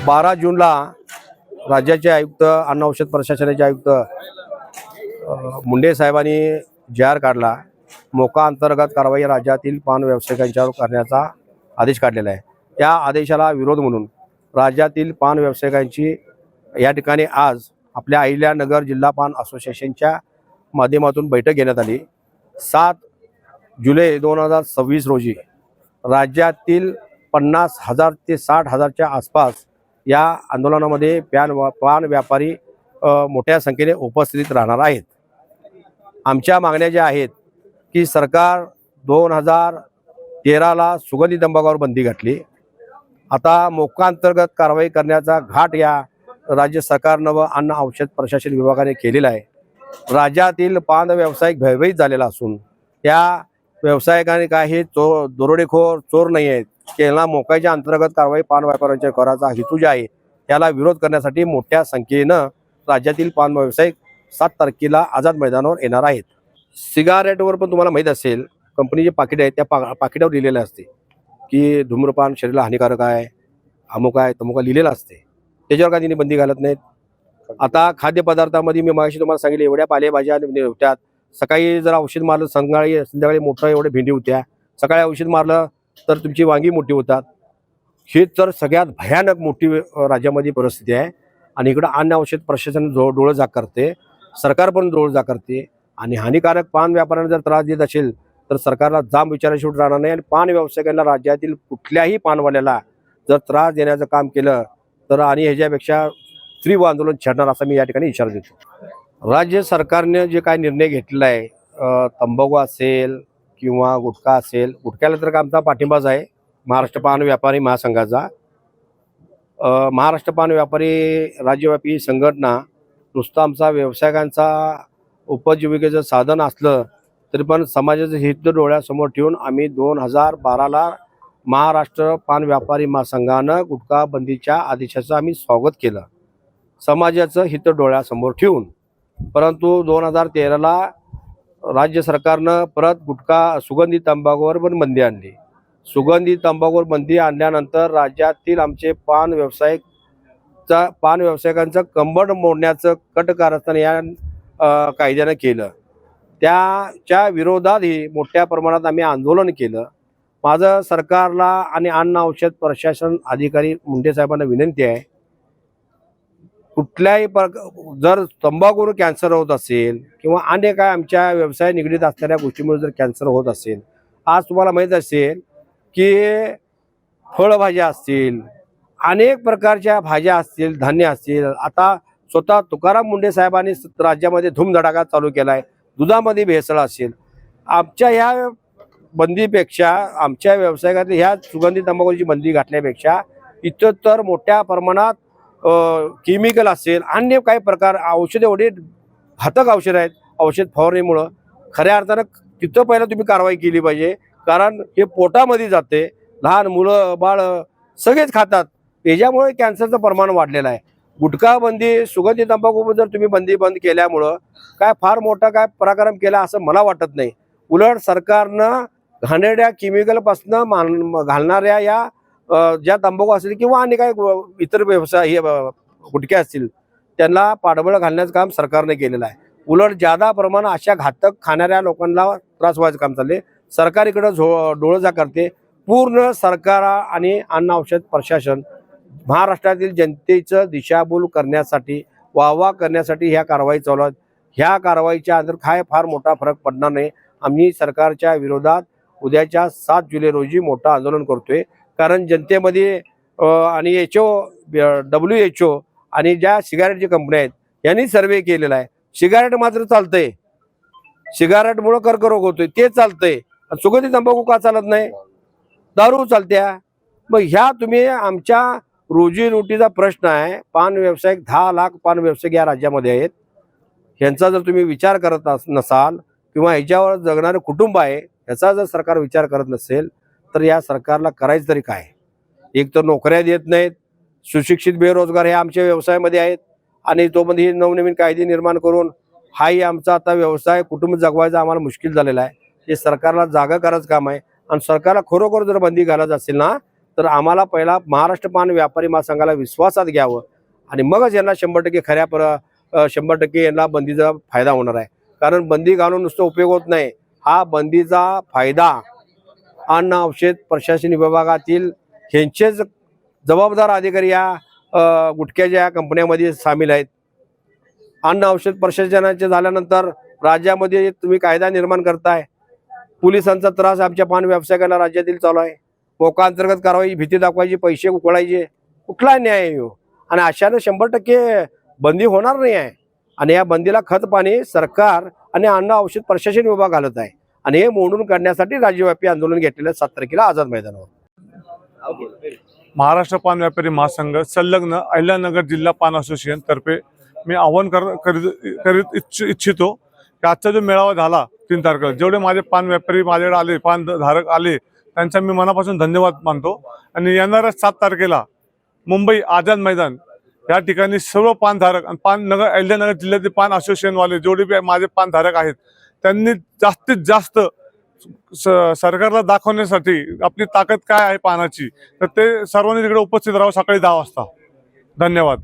बारा जूनला राज्याचे आयुक्त अन्न औषध प्रशासनाचे आयुक्त मुंडे साहेबांनी जी.आर. काढला. मोका अंतर्गत कारवाई राज्यातील पान व्यावसायिकांच्यावर करण्याचा आदेश काढलेला आहे. त्या आदेशाला विरोध म्हणून राज्यातील पान व्यावसायिकांची या ठिकाणी आज आपल्या अहिल्यानगर जिल्हा पान असोसिएशनच्या माध्यमातून बैठक घेण्यात आली. 7 जुलै 2026 रोजी राज्यातील 50,000 ते 60,000च्या आसपास या आंदोलनामध्ये पान व्यापारी मोठ्या संख्येने उपस्थित राहणार आहेत. आमच्या मागण्या ज्या आहेत की सरकार 2013ला सुगंधी तंबाखूवर बंदी घातली. आता मोका अंतर्गत कारवाई करण्याचा घाट या राज्य सरकारनं व अन्न औषध प्रशासन विभागाने केलेला आहे. राज्यातील पान व्यावसायिक भयभीत झालेला असून त्या व्यावसायिकांनी काय हे दरोडेखोर चोर नाही आहेत. त्यांना मोक्याच्या अंतर्गत कारवाई पान व्यापाऱ्यांच्या करायचा हेतू जे आहे त्याला विरोध करण्यासाठी मोठ्या संख्येनं राज्यातील पान व्यावसायिक 7 तारखेला आझाद मैदानावर येणार आहेत. सिगारेटवर पण तुम्हाला माहीत असेल, कंपनीचे पाकिट आहेत त्या पाकिटावर लिहिलेलं असते की धूम्रपान शरीराला हानिकारक आहे, अमुक आहे तमुक लिहिलेलं असते. त्याच्यावर का तिने बंदी घालत नाहीत. आता खाद्यपदार्थामध्ये मी मागाशी तुम्हाला सांगितले एवढ्या पालेभाज्या होत्यात. सकाळी जर औषध मारलं संध्याकाळी मोठं एवढे भेंडी होत्या. सकाळी औषध मारलं तर तुमची वांगी मोठी होतात. ही तर सगळ्यात भयानक मोठी राज्यामध्ये परिस्थिती आहे. आणि इकडं अन्न औषध प्रशासन डोळंझाक करते, सरकार पण डोळंझाक करते. आणि हानिकारक पान व्यापाऱ्यांना जर त्रास देत असेल तर सरकारला जाम विचाराशिवाय राहणार नाही. आणि पान व्यावसायिकांना राज्यातील कुठल्याही पानवाल्याला जर त्रास देण्याचं काम केलं तर आणि ह्याच्यापेक्षा तीव्र आंदोलन छेडणार असा मी या ठिकाणी इशारा देतो. राज्य सरकारने जे काय निर्णय घेतलेला आहे, तंबाखू असेल किंवा गुटखा असेल, गुटख्याला तर आमचा पाठिंबाच आहे महाराष्ट्र पान व्यापारी महासंघाचा. महाराष्ट्र पान व्यापारी राज्यव्यापी संघटना नुसतं आमचा व्यावसायिकांचा उपजीविकेचं साधन असलं तरी पण समाजाचं हित डोळ्यासमोर ठेवून आम्ही 2012ला महाराष्ट्र पान व्यापारी महासंघानं गुटखा बंदीच्या आदेशाचं आम्ही स्वागत केलं समाजाचं हित डोळ्यासमोर ठेवून. परंतु 2013ला राज्य सरकारनं परत गुटखा सुगंधी तंबाखूवर पण बंदी आणली. सुगंधी तंबाखूवर बंदी आणल्यानंतर राज्यातील आमचे पान व्यावसायिकांचं कंबड मोडण्याचं कटकारस्थान या कायद्यानं केलं. त्याच्या विरोधातही मोठ्या प्रमाणात आम्ही आंदोलन केलं. माझं सरकारला आणि अन्न औषध प्रशासन अधिकारी मुंडे साहेबांना विनंती आहे, कुठल्याही जर तंबाखूवर कॅन्सर होत असेल किंवा अन्य काय आमच्या व्यवसाय निगडीत असणाऱ्या गोष्टीमुळे जर कॅन्सर होत असेल, आज तुम्हाला माहीत असेल की फळभाज्या असतील, अनेक प्रकारच्या भाज्या असतील, धान्य असतील. आता स्वतः तुकाराम मुंडे साहेबांनी राज्यामध्ये धूमधडाका चालू केला आहे. दुधामध्ये भेसळ असेल. आमच्या ह्या बंदीपेक्षा आमच्या व्यावसायिकांनी ह्या सुगंधी तंबाखूची बंदी घातल्यापेक्षा इथं तर मोठ्या प्रमाणात केमिकल असेल, अन्य काही प्रकार औषधे एवढे घातक औषध आहेत. औषध फवारणीमुळं खऱ्या अर्थानं तिथं पहिलं तुम्ही कारवाई केली पाहिजे. कारण हे पोटामध्ये जाते, लहान मुलं बाळ सगळेच खातात. याच्यामुळे कॅन्सरचं प्रमाण वाढलेलं आहे. गुटखा बंदी सुगंधी तंबाखू जर तुम्ही बंद केल्यामुळं काय फार मोठा काय पराक्रम केला असं मला वाटत नाही. उलट सरकारनं घाणेरड्या केमिकलपासून घालणाऱ्या या ज्या तंबाखू असतील किंवा आणि काय इतर व्यवसाय हे गुटखे असतील त्यांना पाठबळ घालण्याचं काम सरकारने केलेलं आहे. उलट जादा प्रमाणात अशा घातक खाणाऱ्या लोकांना त्रास व्हायचं काम चालले. सरकार इकडं डोळंझाक करते. पूर्ण सरकार आणि अन्न औषध प्रशासन महाराष्ट्रातील जनतेचं दिशाभूल करण्यासाठी वाहवा करण्यासाठी ह्या कारवाई चालू आहेत. ह्या कारवाईच्या अंतर काय फार मोठा फरक पडणार नाही. आम्ही सरकारच्या विरोधात उद्याच्या 7 जुलै रोजी मोठं आंदोलन करतोय. कारण जनतेमध्ये आणि WHO आणि ज्या सिगारेटच्या कंपन्या आहेत यांनी सर्वे केलेला आहे. सिगारेट मात्र चालतंय, सिगारेटमुळं कर्करोग होतोय ते चालतंय. सुगंधी तंबाखू का चालत नाही? दारू चालत्या. मग ह्या तुम्ही आमच्या रोजीरोटीचा प्रश्न आहे. पान व्यावसायिक 10 लाख पान व्यावसायिक या राज्यामध्ये आहेत. ह्यांचा जर तुम्ही विचार करत नसाल किंवा ह्याच्यावर जगणारे कुटुंब आहे ह्याचा जर सरकार विचार करत नसेल तर या सरकारला करायचं तरी काय? एक तर नोकऱ्या देत नाहीत, सुशिक्षित बेरोजगार हे आमच्या व्यवसायामध्ये आहेत आणि तोमध्ये नवनवीन कायदे निर्माण करून हाही आमचा आता व्यवसाय कुटुंब जगवायचा आम्हाला मुश्किल झालेला आहे. हे सरकारला जागा करायचं काम आहे आणि सरकारला खरोखर जर बंदी घालायचं असेल ना तर आम्हाला पहिला महाराष्ट्र पान व्यापारी महासंघाला विश्वासात घ्यावं आणि मगच यांना 100% यांना बंदीचा फायदा होणार आहे. कारण बंदी घालून नुसतं उपयोग होत नाही. हा बंदीचा फायदा अन्न औषध प्रशासन विभागातील ह्यांचेच जबाबदार अधिकारी या गुटख्याच्या कंपन्यामध्ये सामील आहेत. अन्न औषध प्रशासनाचे झाल्यानंतर राज्यामध्ये तुम्ही कायदा निर्माण करताय. पोलिसांचा त्रास आमच्या पान व्यावसायिकांना राज्यातील चालू आहे. मोका अंतर्गत कारवाई, भीती दाखवायची, पैसे उकळायचे, कुठला न्याय आहे हो? आणि अशाने 100% बंदी होणार नाही आहे. आणि या बंदीला खत पाणी सरकार आणि अन्न औषध प्रशासन विभाग घालत आहे आणि हे मोडून काढण्यासाठी राज्यव्यापी आंदोलन घेतलेलं 7 तारखेला आझाद मैदानावर. महाराष्ट्र पान व्यापारी महासंघ संलग्न अहिल्यानगर जिल्हा पान असोसिएशन तर्फे मी आवाहन करीत इच्छितो की आजचा जो मेळावा झाला 3 तारखेला जेवढे माझे पान व्यापारी माझ्याकडे आले, पान धारक आले, त्यांचा मी मनापासून धन्यवाद मानतो. आणि येणाऱ्या 7 तारखेला मुंबई आझाद मैदान या ठिकाणी सर्व पानधारक आणि अहिल्यानगर जिल्ह्यातील पान असोसिएशनवाले जेवढे बी माझे पानधारक आहेत त्यांनी जास्तीत जास्त सरकारला दाखवण्यासाठी आपली ताकद काय आहे पानाची तर ते सर्वांनी तिकडे उपस्थित राहावं सकाळी 10 वाजता. धन्यवाद.